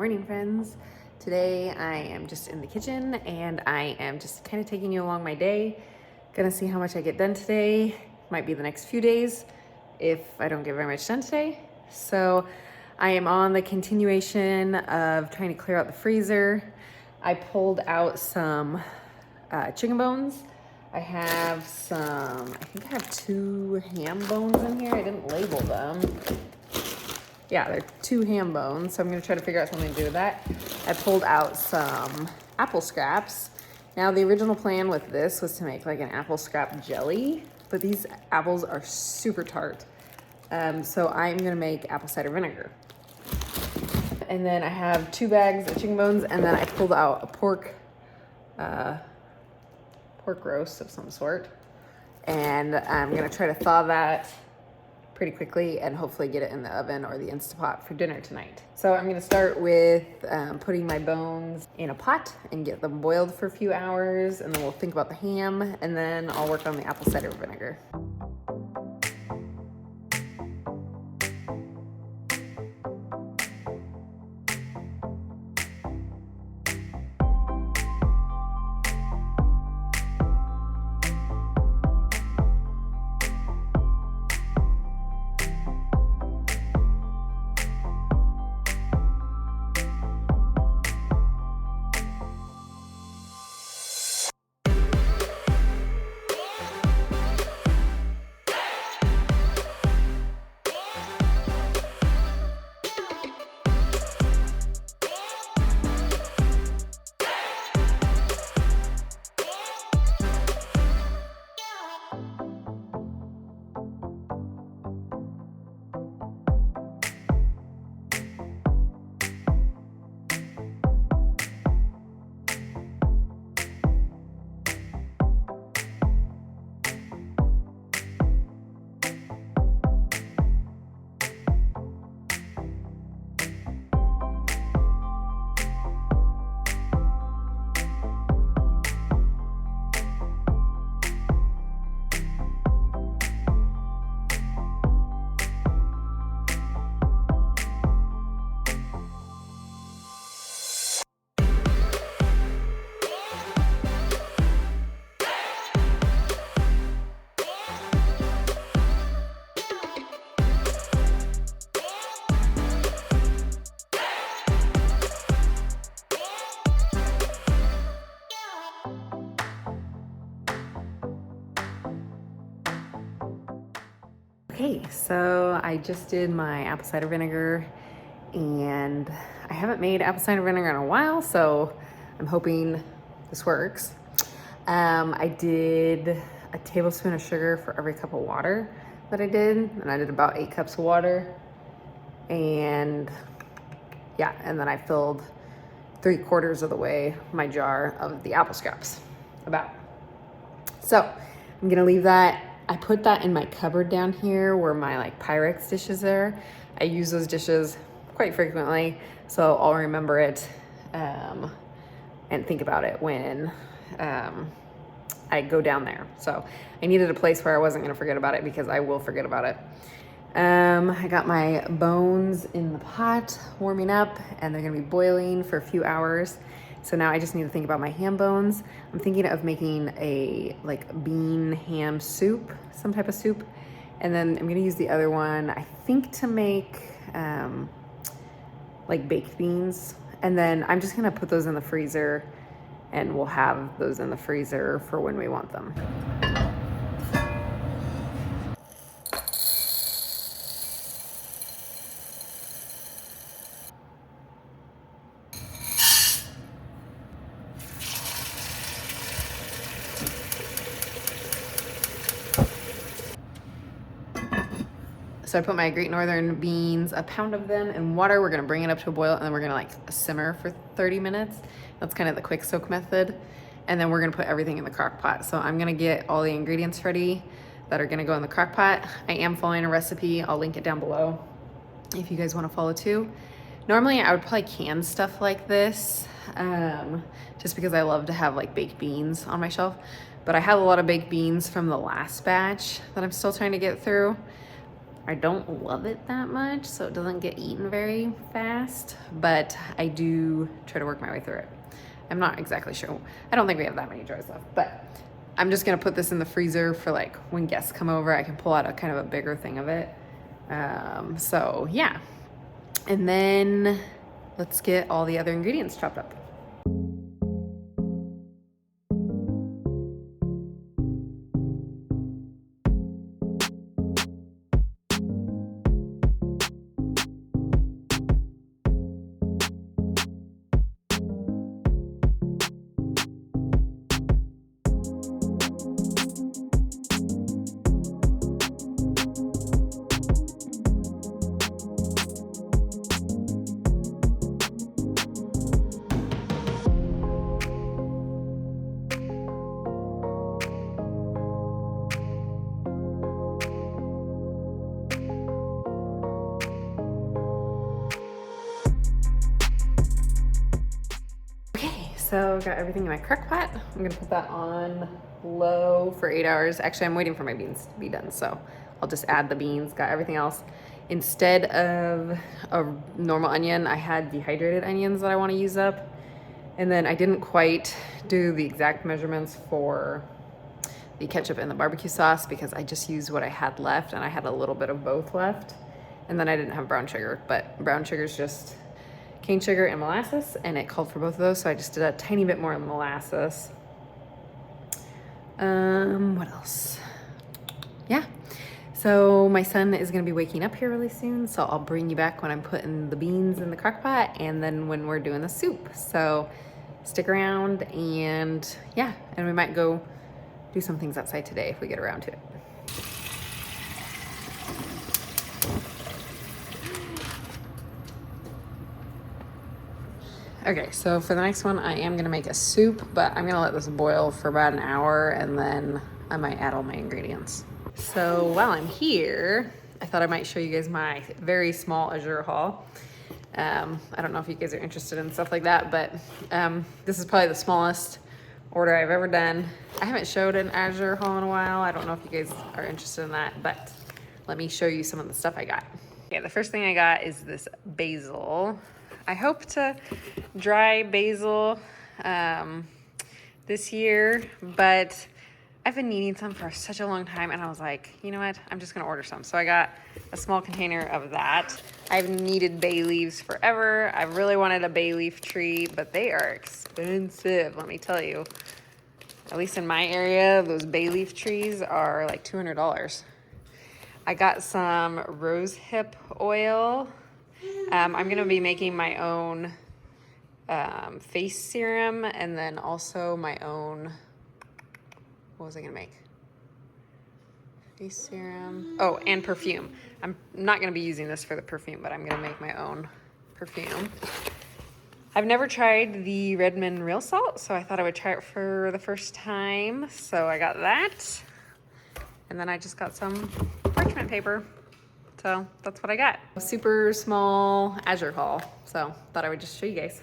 morning, friends. Today I am just in the kitchen and I am just kind of taking you along my day. Gonna see how much I get done today. Might be the next few days if I don't get very much done today. So I am on the continuation of trying to clear out the freezer. I pulled out some chicken bones. I have some, I think I have 2 ham bones in here. I didn't label them. Yeah, they're 2 ham bones, so I'm gonna try to figure out something to do with that. I pulled out some apple scraps. Now, the original plan with this was to make like an apple scrap jelly, but these apples are super tart. So I'm gonna make apple cider vinegar. And then I have 2 bags of chicken bones, and then I pulled out a pork roast of some sort. And I'm gonna try to thaw that pretty quickly and hopefully get it in the oven or the Instapot for dinner tonight. So I'm gonna start with putting my bones in a pot and get them boiled for a few hours, and then we'll think about the ham, and then I'll work on the apple cider vinegar. Okay, so I just did my apple cider vinegar, and I haven't made apple cider vinegar in a while, so I'm hoping this works. I did a tablespoon of sugar for every cup of water that I did, and I did about 8 cups of water. And yeah, and then I filled 3/4 of the way my jar of the apple scraps, about. So I'm gonna leave that. I put that in my cupboard down here where my like Pyrex dishes are. I use those dishes quite frequently, so I'll remember it and think about it when I go down there. So I needed a place where I wasn't gonna forget about it, because I will forget about it. I got my bones in the pot warming up, and they're gonna be boiling for a few hours. So now I just need to think about my ham bones. I'm thinking of making a like bean ham soup, some type of soup. And then I'm gonna use the other one, I think, to make like baked beans. And then I'm just gonna put those in the freezer, and we'll have those in the freezer for when we want them. So I put my Great Northern beans, a pound of them, in water. We're gonna bring it up to a boil, and then we're gonna like simmer for 30 minutes. That's kind of the quick soak method. And then we're gonna put everything in the crock pot. So I'm gonna get all the ingredients ready that are gonna go in the crock pot. I am following a recipe. I'll link it down below if you guys wanna follow too. Normally I would probably can stuff like this, just because I love to have like baked beans on my shelf. But I have a lot of baked beans from the last batch that I'm still trying to get through. I don't love it that much, so it doesn't get eaten very fast, but I do try to work my way through it. I'm not exactly sure. I don't think we have that many jars left, but I'm just gonna put this in the freezer for like when guests come over, I can pull out a kind of a bigger thing of it. So yeah. And then let's get all the other ingredients chopped up. So got everything in my crock pot. I'm gonna put that on low for 8 hours. Actually, I'm waiting for my beans to be done, so I'll just add the beans. Got everything else. Instead of a normal onion, I had dehydrated onions that I want to use up. And then I didn't quite do the exact measurements for the ketchup and the barbecue sauce because I just used what I had left, and I had a little bit of both left. And then I didn't have brown sugar, but brown sugar is just cane sugar and molasses, and it called for both of those, so I just did a tiny bit more of the molasses. What else? Yeah. So my son is gonna be waking up here really soon, so I'll bring you back when I'm putting the beans in the crock pot and then when we're doing the soup. So stick around, and yeah, and we might go do some things outside today if we get around to it. Okay, so for the next one, I am gonna make a soup, but I'm gonna let this boil for about an hour and then I might add all my ingredients. So while I'm here, I thought I might show you guys my very small Azure haul. I don't know if you guys are interested in stuff like that, but this is probably the smallest order I've ever done. I haven't showed an Azure haul in a while. I don't know if you guys are interested in that, but let me show you some of the stuff I got. Okay, the first thing I got is this basil. I hope to dry basil this year, but I've been needing some for such a long time, and I was like, you know what, I'm just gonna order some. So I got a small container of that. I've needed bay leaves forever. I really wanted a bay leaf tree, but they are expensive, let me tell you. At least in my area, those bay leaf trees are like $200. I got some rose hip oil. I'm gonna be making my own face serum, and then also my own, what was I gonna make? Face serum, oh, and perfume. I'm not gonna be using this for the perfume, but I'm gonna make my own perfume. I've never tried the Redmond Real Salt, so I thought I would try it for the first time. So I got that, and then I just got some parchment paper. So that's what I got. A super small Azure haul. So thought I would just show you guys.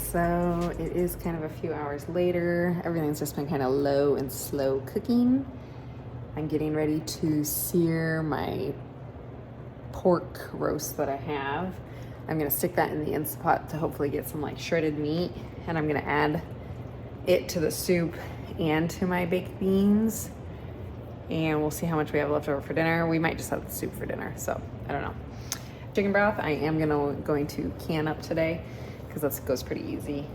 So it is kind of a few hours later. Everything's just been kind of low and slow cooking. I'm getting ready to sear my pork roast that I have. I'm gonna stick that in the Instapot to hopefully get some like shredded meat, and I'm gonna add it to the soup and to my baked beans. And we'll see how much we have left over for dinner. We might just have the soup for dinner, so I don't know. Chicken broth, I am going to can up today because that goes pretty easy.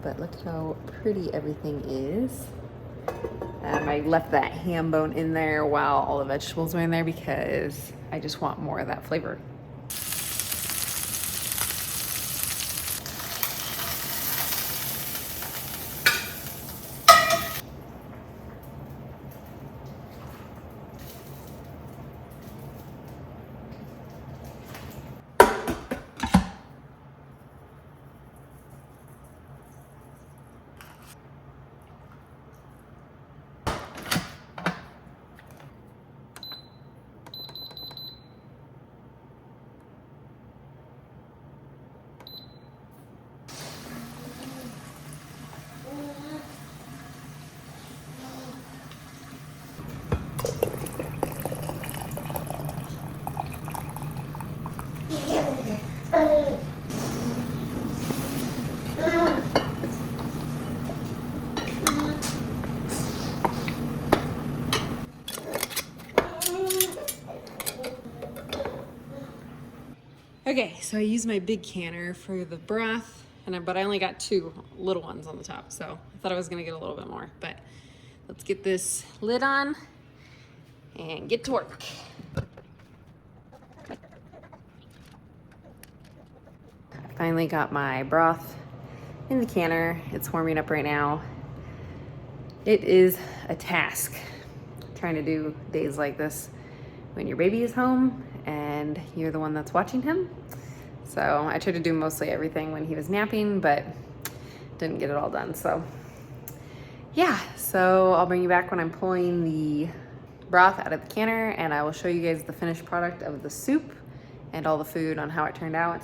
But look how pretty everything is. I left that ham bone in there while all the vegetables were in there because I just want more of that flavor. Okay, so I used my big canner for the broth, but I only got 2 little ones on the top, so I thought I was gonna get a little bit more, but let's get this lid on and get to work. I finally got my broth in the canner. It's warming up right now. It is a task trying to do days like this when your baby is home and you're the one that's watching him. So I tried to do mostly everything when he was napping, but didn't get it all done. So yeah, so I'll bring you back when I'm pulling the broth out of the canner and I will show you guys the finished product of the soup and all the food on how it turned out.